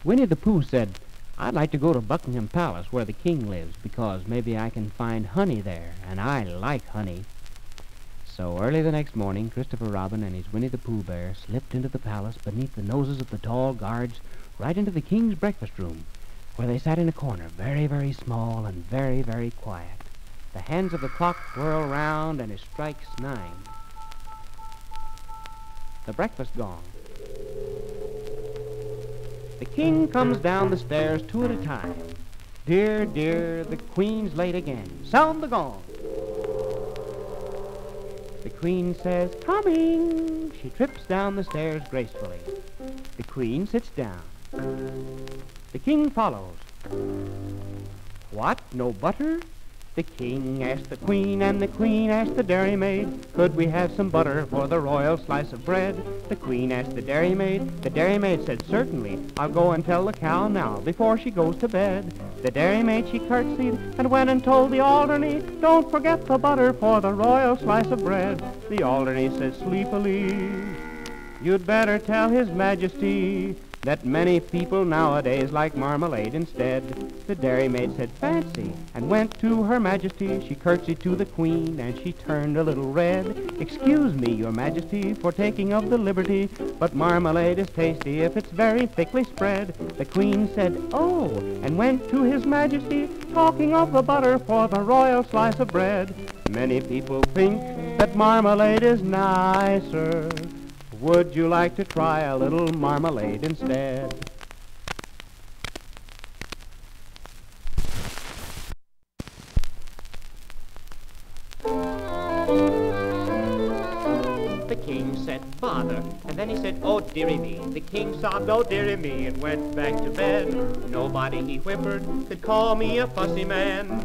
Winnie the Pooh said, "I'd like to go to Buckingham Palace where the king lives because maybe I can find honey there, and I like honey." So early the next morning, Christopher Robin and his Winnie the Pooh bear slipped into the palace beneath the noses of the tall guards right into the king's breakfast room, where they sat in a corner, very, very small and very, very quiet. The hands of the clock whirl round and it strikes 9. The breakfast gong. The king comes down the stairs 2 at a time. Dear, dear, the queen's late again. Sound the gong. The queen says, "Coming." She trips down the stairs gracefully. The queen sits down. The king follows. "What, no butter?" The king asked the queen, and the queen asked the dairymaid, "Could we have some butter for the royal slice of bread?" The queen asked the dairymaid. The dairymaid said, "Certainly, I'll go and tell the cow now before she goes to bed." The dairymaid, she curtsied and went and told the Alderney, "Don't forget the butter for the royal slice of bread." The Alderney said sleepily, "You'd better tell His Majesty that many people nowadays like marmalade instead." The dairymaid said, "Fancy," and went to Her Majesty. She curtsied to the queen, and she turned a little red. "Excuse me, Your Majesty, for taking of the liberty, but marmalade is tasty if it's very thickly spread." The queen said, "Oh," and went to His Majesty, talking of the butter for the royal slice of bread. Many people think that marmalade is nicer. Would you like to try a little marmalade instead? The king said, "Bother," and then he said, "Oh, dearie me." The king sobbed, "Oh, dearie me," and went back to bed. Nobody, he whimpered, could call me a fussy man.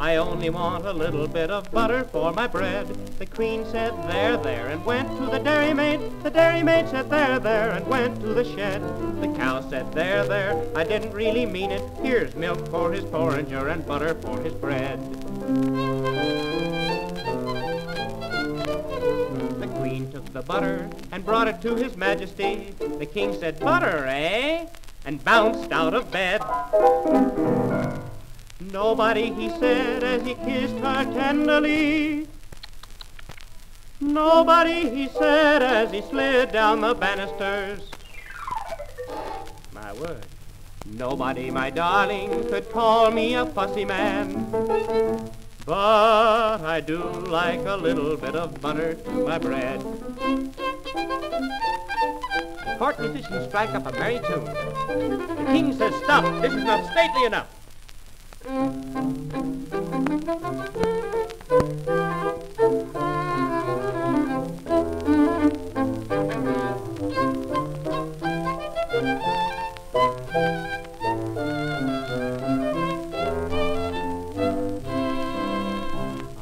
I only want a little bit of butter for my bread. The queen said, "There, there," and went to the dairymaid. The dairymaid said, "There, there," and went to the shed. The cow said, "There, there, I didn't really mean it. Here's milk for his porringer and butter for his bread." The queen took the butter and brought it to His Majesty. The king said, "Butter, eh?" and bounced out of bed. "Nobody," he said as he kissed her tenderly. "Nobody," he said as he slid down the banisters. My word, nobody, my darling, could call me a fussy man. But I do like a little bit of butter to my bread. Court musicians strike up a merry tune. The king says, "Stop, this is not stately enough."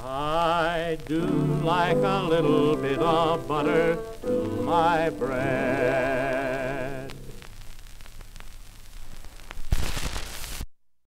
I do like a little bit of butter to my bread.